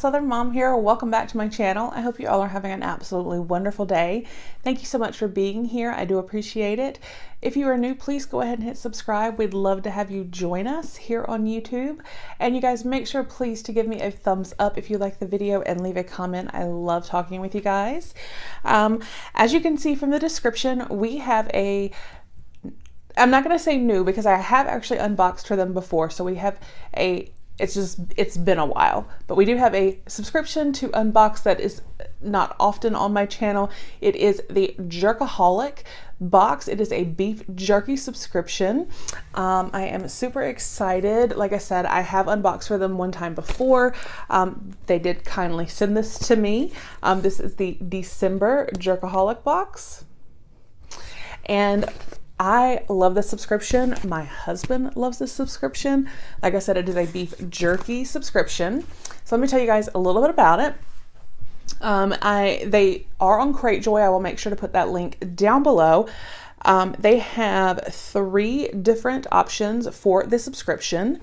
Southern Mom here. Welcome back to my channel. I hope you all are having an absolutely wonderful day. Thank you so much for being here. I do appreciate it. If you are new, please go ahead and hit subscribe. We'd love to have you join us here on YouTube. And you guys make sure please to give me a thumbs up if you like the video and leave a comment. I love talking with you guys. As you can see from the description, we have I'm not going to say new because I have actually unboxed for them before. So we have it's been a while, but we do have a subscription to unbox that is not often on my channel. It is the Jerkoholic box. It is a beef jerky subscription. I am super excited. Like I said, I have unboxed for them one time before. They did kindly send this to me. This is the December Jerkoholic box. And I love this subscription. My husband loves this subscription. Like I said, it is a beef jerky subscription. So let me tell you guys a little bit about it. They are on Cratejoy. I will make sure to put that link down below. They have 3 different options for the subscription.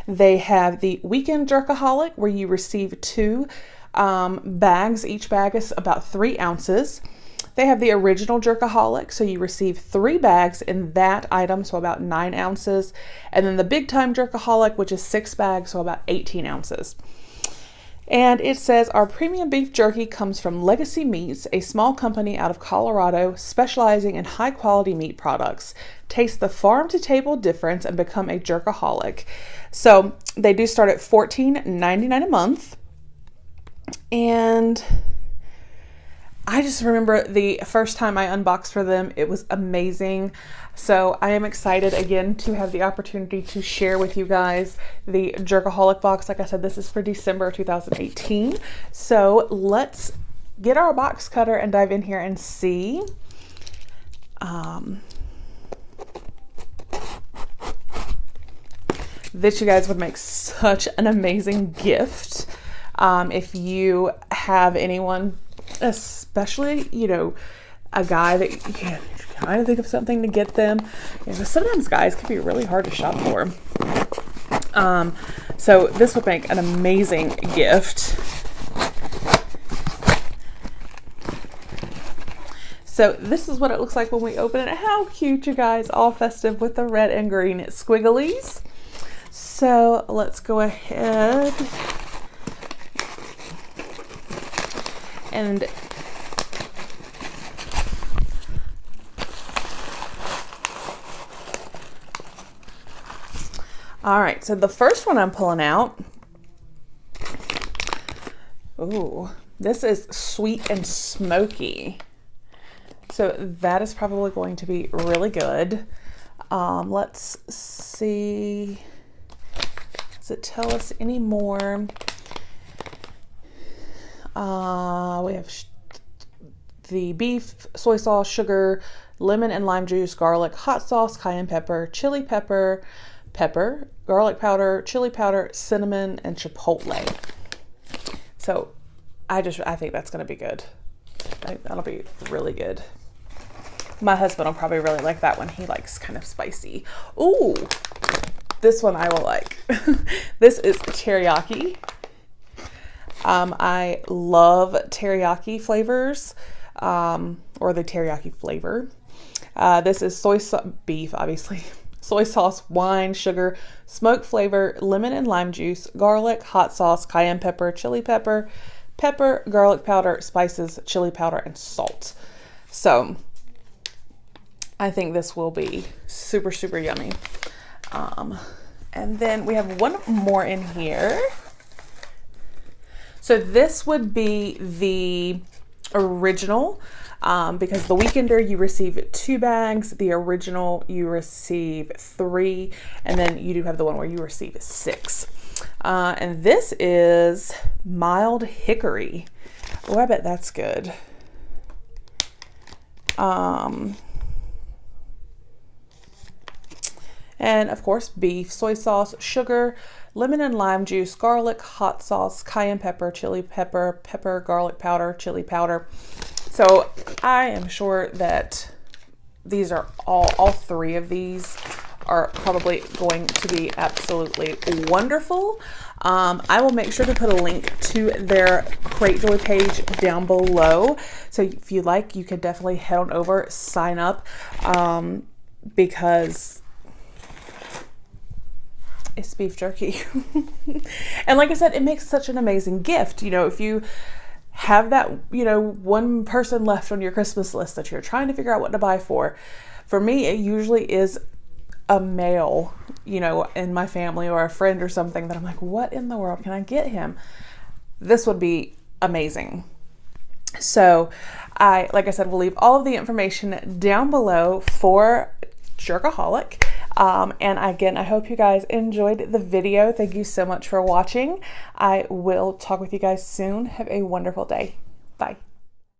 They have the Weekend Jerkoholic, where you receive 2 bags. Each bag is about 3 ounces. They have the original Jerkoholic, so you receive 3 bags in that item, so about 9 ounces. And then the Big Time Jerkoholic, which is 6 bags, so about 18 ounces. And it says, our premium beef jerky comes from Legacy Meats, a small company out of Colorado specializing in high quality meat products. Taste the farm to table difference and become a Jerkoholic. So they do start at $14.99 a month. And I just remember the first time I unboxed for them, it was amazing. So I am excited again to have the opportunity to share with you guys the Jerkoholic box. Like I said, this is for December 2018. So let's get our box cutter and dive in here and see. This, you guys, would make such an amazing gift. If you have anyone, especially, you know, a guy that you can kind of think of something to get them. You know, sometimes guys can be really hard to shop for. So this would make an amazing gift. So this is what it looks like when we open it. How cute, you guys, all festive with the red and green squigglies. So let's go ahead and all right, so the first one I'm pulling out, ooh, this is sweet and smoky. So that is probably going to be really good. Let's see, does it tell us any more? We have the beef, soy sauce, sugar, lemon and lime juice, garlic, hot sauce, cayenne pepper, chili pepper, garlic powder, chili powder, cinnamon, and chipotle. So I think that's going to be good. That'll be really good. My husband will probably really like that one. He likes kind of spicy. Ooh, this one I will like. This is teriyaki. I love teriyaki flavors, or the teriyaki flavor. This is beef, obviously. Soy sauce, wine, sugar, smoke flavor, lemon and lime juice, garlic, hot sauce, cayenne pepper, chili pepper, garlic powder, spices, chili powder, and salt. So I think this will be super, super yummy. And then we have one more in here. So this would be the original, because the Weekender you receive 2 bags, the original you receive 3, and then you do have the one where you receive 6. And this is mild hickory. Oh, I bet that's good. And of course, beef, soy sauce, sugar, lemon and lime juice, garlic, hot sauce, cayenne pepper, chili pepper, garlic powder, chili powder. So I am sure that these are all 3 of these are probably going to be absolutely wonderful. I will make sure to put a link to their Crate Joy page down below. So if you like, you can definitely head on over, sign up, because it's beef jerky. And like I said, it makes such an amazing gift. You know, if you have that, you know, one person left on your Christmas list that you're trying to figure out what to buy for me, it usually is a male, you know, in my family or a friend or something that I'm like, what in the world can I get him? This would be amazing. So like I said, we'll leave all of the information down below for Jerkoholic. And again, I hope you guys enjoyed the video. Thank you so much for watching. I will talk with you guys soon. Have a wonderful day. Bye.